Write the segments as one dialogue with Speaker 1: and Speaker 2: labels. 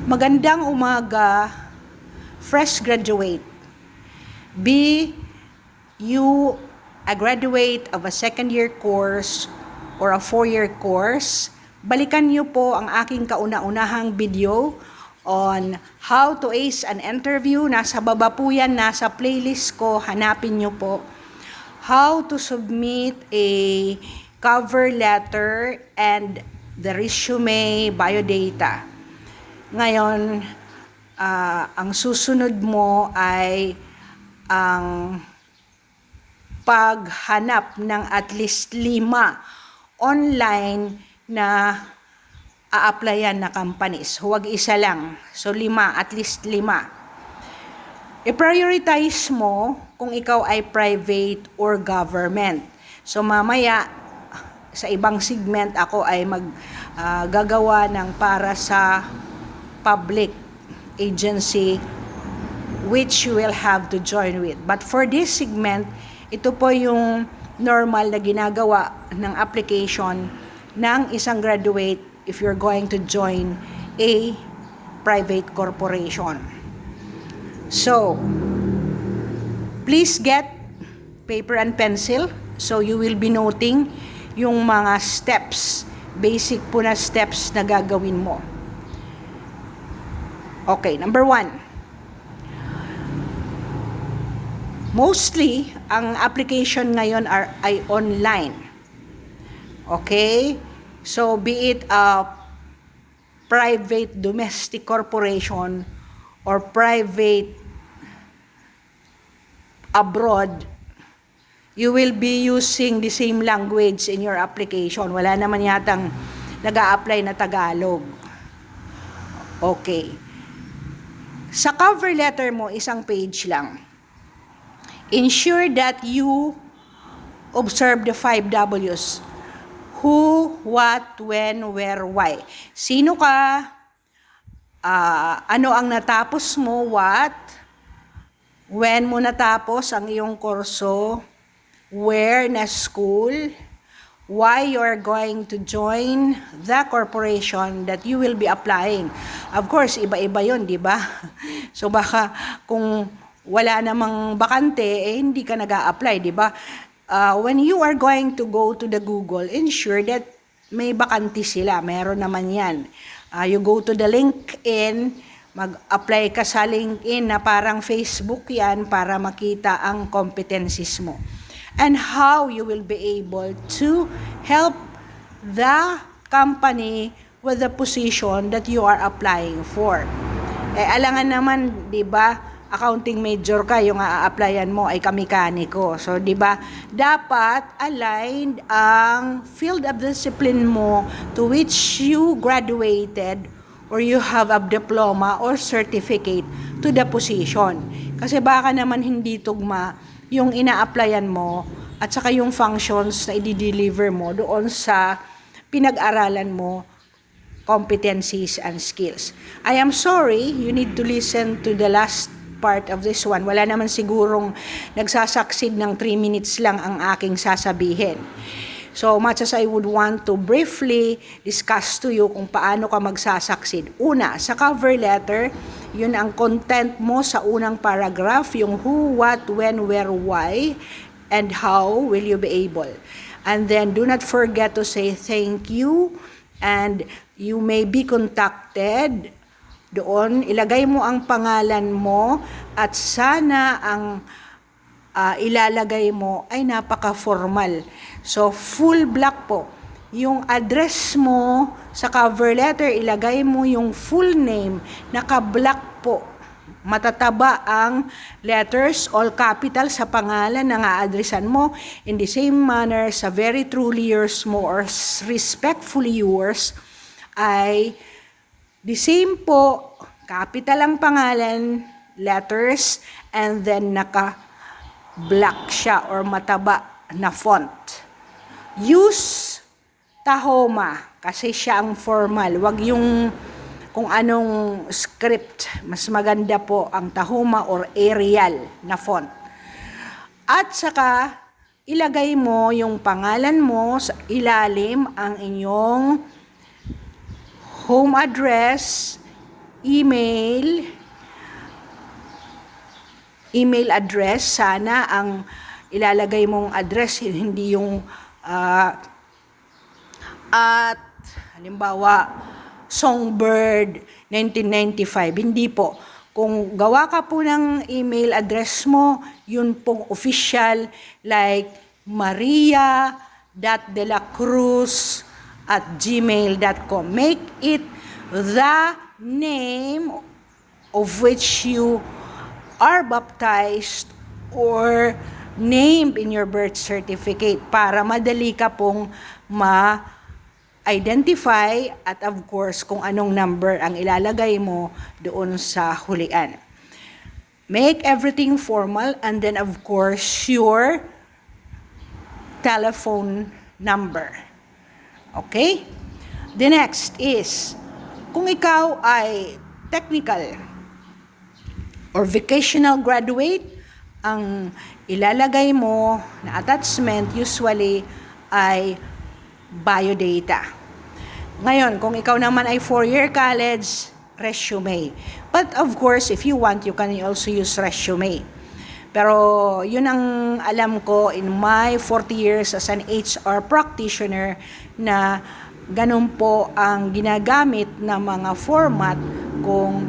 Speaker 1: Magandang umaga, fresh graduate. Be you a graduate of a second-year course or a 4-year course, balikan niyo po ang aking kauna-unahang video on how to ace an interview. Nasa baba po yan, nasa playlist ko, hanapin niyo po. How to submit a cover letter and the resume biodata. Ngayon, ang susunod mo ay ang paghanap ng at least 5 online na a-applyan na companies. Huwag isa lang. So 5, at least 5. I-prioritize mo kung ikaw ay private or government. So mamaya, sa ibang segment, ako ay gagawa ng para sa public agency which you will have to join with. But for this segment, ito po yung normal na ginagawa ng application ng isang graduate if you're going to join a private corporation. So, please get paper and pencil so you will be noting yung mga steps, basic po na steps na gagawin mo. Okay, number 1. Mostly, ang application ngayon ay online. Okay? So, be it a private domestic corporation or private abroad, you will be using the same language in your application. Wala naman yatang nag-a-apply na Tagalog. Okay. Sa cover letter mo, isang page lang. Ensure that you observe the 5 W's. Who, what, when, where, why. Sino ka? Ano ang natapos mo? What? When mo natapos ang iyong kurso? Where na school? Why you are going to join the corporation that you will be applying. Of course, iba-iba yun, di ba? So baka kung wala namang bakante, hindi ka nag-a-apply, di ba? When you are going to go to the Google, ensure that may bakante sila. Meron naman yan. You go to the LinkedIn, mag-apply ka sa LinkedIn na parang Facebook yan para makita ang competencies mo. And how you will be able to help the company with the position that you are applying for. Alangan naman, di ba, accounting major ka, yung a-applyan mo ay kamekaniko. So, di ba, dapat aligned ang field of discipline mo to which you graduated or you have a diploma or certificate to the position. Kasi baka naman hindi tugma yung ina-applyan mo at saka yung functions na i-deliver mo doon sa pinag-aralan mo, competencies and skills. I am sorry, you need to listen to the last part of this one. Wala naman sigurong nagsasucceed ng 3 minutes lang ang aking sasabihin. So much as I would want to briefly discuss to you kung paano ka magsasucceed. Una, sa cover letter, yun ang content mo sa unang paragraph, yung who, what, when, where, why, and how will you be able. And then do not forget to say thank you and you may be contacted. Doon, ilagay mo ang pangalan mo at sana ang ilalagay mo ay napaka-formal. So, full black po. Yung address mo sa cover letter, ilagay mo yung full name, naka-black po. Matataba ang letters, all capital sa pangalan na nga-addressan mo. In the same manner, sa very truly yours mo or respectfully yours, ay the same po, capital ang pangalan, letters, and then naka-black siya or mataba na font. Use Tahoma kasi siya ang formal. Wag yung kung anong script. Mas maganda po ang Tahoma or Arial na font. At saka ilagay mo yung pangalan mo sa ilalim ang inyong home address, email address, sana ang ilalagay mong address hindi yung at halimbawa Songbird 1995, hindi po. Kung gawa ka po ng email address mo, yun pong official, like maria.delacruz@gmail.com. Make it the name of which you are baptized or named in your birth certificate para madali ka pong identify at of course kung anong number ang ilalagay mo doon sa hulian. Make everything formal and then of course your telephone number. Okay? The next is, kung ikaw ay technical or vocational graduate, ang ilalagay mo na attachment usually ay biodata. Ngayon, kung ikaw naman ay 4-year college, resume. But of course, if you want, you can also use resume. Pero yun ang alam ko in my 40 years as an HR practitioner na ganun po ang ginagamit na mga format kung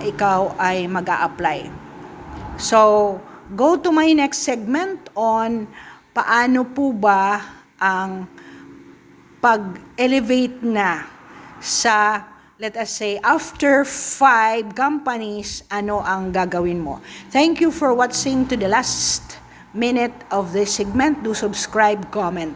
Speaker 1: ikaw ay mag-a-apply. So, go to my next segment on paano po ba ang pag-elevate na sa, let us say, after 5 companies, ano ang gagawin mo. Thank you for watching to the last minute of this segment. Do subscribe, comment.